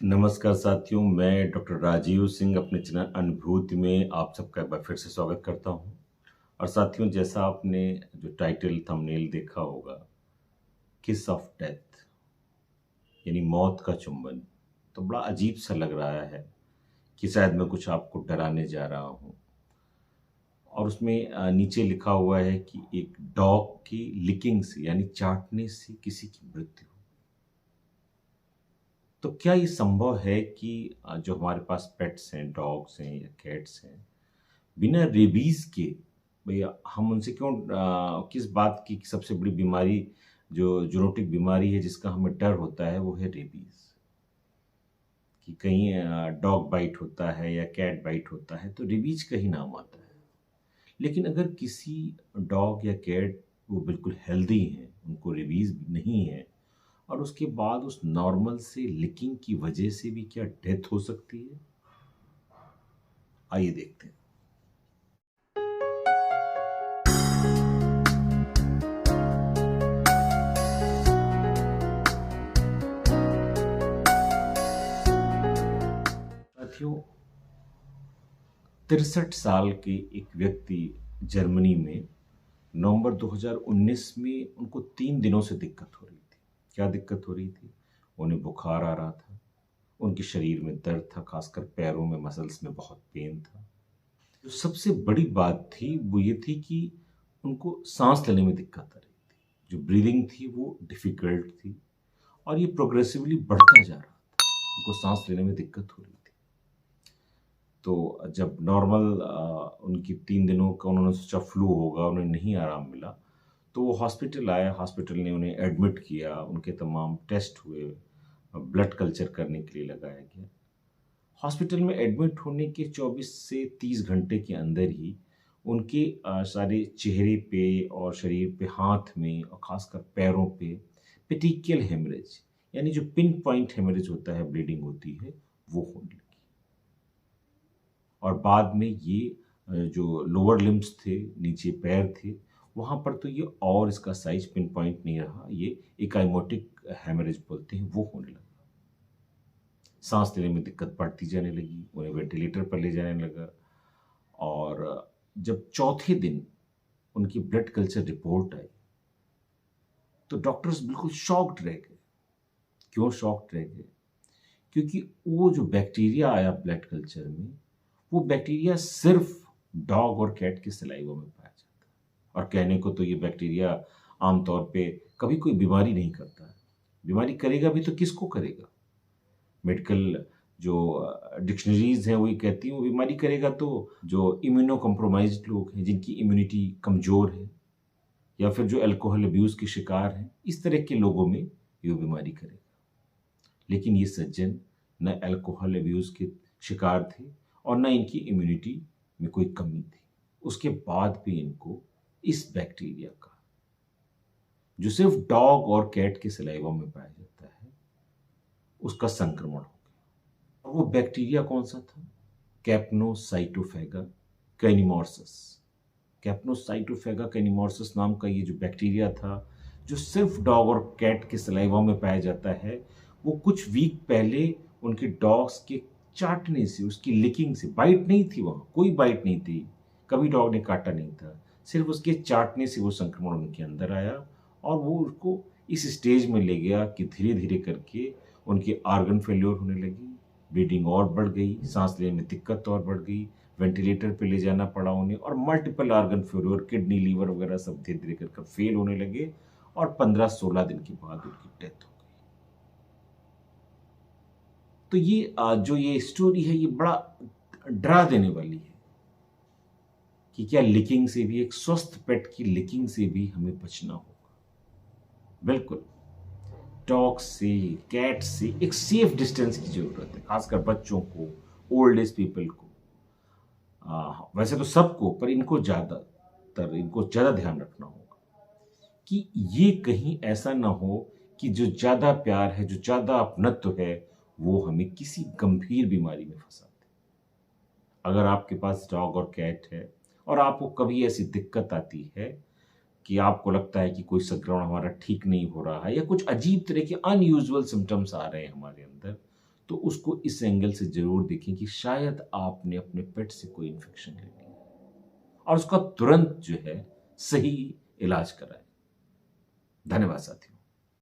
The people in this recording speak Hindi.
नमस्कार साथियों, मैं डॉक्टर राजीव सिंह अपने चैनल अनुभूति में आप सबका एक बार फिर से स्वागत करता हूं। और साथियों, जैसा आपने जो टाइटल थंबनेल देखा होगा, किस ऑफ डेथ यानी मौत का चुंबन, तो बड़ा अजीब सा लग रहा है कि शायद मैं कुछ आपको डराने जा रहा हूं। और उसमें नीचे लिखा हुआ है कि एक डॉग की लिकिंग से यानी चाटने से किसी की मृत्यु। तो क्या ये संभव है कि जो हमारे पास पेट्स हैं, डॉग्स हैं या कैट्स हैं, बिना रेबीज के, भैया हम उनसे क्यों किस बात की सबसे बड़ी बीमारी, जो जूनोटिक बीमारी है जिसका हमें डर होता है, वो है रेबीज। कि कहीं डॉग बाइट होता है या कैट बाइट होता है तो रेबीज का ही नाम आता है। लेकिन अगर किसी डॉग या कैट वो बिल्कुल हेल्दी हैं, उनको रेबीज नहीं है, और उसके बाद उस नॉर्मल से लिकिंग की वजह से भी क्या डेथ हो सकती है? आइए देखते हैं। साथियों, 63 साल के एक व्यक्ति जर्मनी में नवंबर 2019 में उनको 3 दिनों से दिक्कत हो रही थी। क्या दिक्कत हो रही थी? उन्हें बुखार आ रहा था, उनके शरीर में दर्द था, खासकर पैरों में मसल्स में बहुत पेन था। जो सबसे बड़ी बात थी वो ये थी कि उनको सांस लेने में दिक्कत आ रही थी, जो ब्रीदिंग थी वो डिफिकल्ट थी, और ये प्रोग्रेसिवली बढ़ता जा रहा था। उनको सांस लेने में दिक्कत हो रही थी। तो जब नॉर्मल उनकी 3 दिनों का उन्होंने सोचा फ्लू होगा, उन्हें नहीं आराम मिला, तो वो हॉस्पिटल आया। हॉस्पिटल ने उन्हें एडमिट किया, उनके तमाम टेस्ट हुए, ब्लड कल्चर करने के लिए लगाया गया। हॉस्पिटल में एडमिट होने के 24 से 30 घंटे के अंदर ही उनके सारे चेहरे पे और शरीर पे, हाथ में और खासकर पैरों पे पेटिकियल हेमरेज यानी जो पिन पॉइंट हेमरेज होता है, ब्लीडिंग होती है, वो होने लगी। और बाद में ये जो लोअर लिम्स थे, नीचे पैर थे, वहाँ पर तो ये और इसका साइज पिन पॉइंट नहीं रहा, ये एकाइमोटिक हेमरेज बोलते हैं, वो होने लगा। सांस लेने में दिक्कत बढ़ती जाने लगी, उन्हें वेंटिलेटर पर ले जाने लगा। और जब चौथे दिन उनकी ब्लड कल्चर रिपोर्ट आई तो डॉक्टर्स बिल्कुल शॉक्ड रह गए। क्यों शॉक्ड रह गए? क्योंकि वो जो बैक्टीरिया आया ब्लड कल्चर में, वो बैक्टीरिया सिर्फ डॉग और कैट के सलाइवा में पाया जाता है। और कहने को तो ये बैक्टीरिया आमतौर पे कभी कोई बीमारी नहीं करता है। बीमारी करेगा भी तो किसको करेगा? मेडिकल जो डिक्शनरीज हैं वही कहती हैं वो बीमारी करेगा तो जो इम्यूनो कम्प्रोमाइज्ड लोग हैं, जिनकी इम्यूनिटी कमज़ोर है, या फिर जो अल्कोहल अब्यूज़ के शिकार हैं, इस तरह के लोगों में ये बीमारी करेगा। लेकिन ये सज्जन न अल्कोहल अब्यूज़ के शिकार थे और न इनकी इम्यूनिटी में कोई कमी थी। उसके बाद भी इनको इस बैक्टीरिया का, जो सिर्फ डॉग और कैट के सलाइवा में पाया जाता है, उसका संक्रमण हो गया। और वो बैक्टीरिया कौन सा था? कैप्नोसाइटोफेगा कैनिमोर्सिस। कैप्नोसाइटोफेगा कैनिमोर्सिस नाम का ये जो बैक्टीरिया था, जो सिर्फ डॉग और कैट के सलाइवा में पाया जाता है, वो कुछ वीक पहले उनके डॉग्स के चाटने से, उसकी लिकिंग से, बाइट नहीं थी, वहाँ कोई बाइट नहीं थी, कभी डॉग ने काटा नहीं था, सिर्फ उसके चाटने से वो संक्रमण उनके अंदर आया। और वो उसको इस स्टेज में ले गया कि धीरे धीरे करके उनके ऑर्गन फेल्योर होने लगी, ब्लीडिंग और बढ़ गई, सांस लेने में दिक्कत और बढ़ गई, वेंटिलेटर पे ले जाना पड़ा उन्हें, और multiple organ failure, kidney, liver वगैरह सब धीरे धीरे कर फेल होने लगे। और 15-16 दिन के बाद उनकी डेथ हो गई। तो ये जो ये स्टोरी है, ये बड़ा डरा देने वाली है कि क्या लिकिंग से भी, एक स्वस्थ पेट की लिकिंग से भी हमें बचना होगा। बिल्कुल, डॉग से, कैट से एक सेफ डिस्टेंस की जरूरत है, खासकर बच्चों को, ओल्ड एज पीपल को। वैसे तो सबको, पर इनको ज़्यादा ध्यान रखना होगा कि ये कहीं ऐसा ना हो कि जो ज़्यादा प्यार है, जो ज़्यादा अपनत्व है, वो हमें किसी गंभीर बीमारी में फंसा दे। अगर आपके पास डॉग और कैट है और आपको कभी ऐसी दिक्कत आती है कि आपको लगता है कि कोई संक्रमण हमारा ठीक नहीं हो रहा है, या कुछ अजीब तरह के अनयूजुअल सिम्टम्स आ रहे हैं हमारे अंदर, तो उसको इस एंगल से जरूर देखें कि शायद आपने अपने पेट से कोई इन्फेक्शन ले लिया और उसका तुरंत जो है सही इलाज कराएं। धन्यवाद साथियों।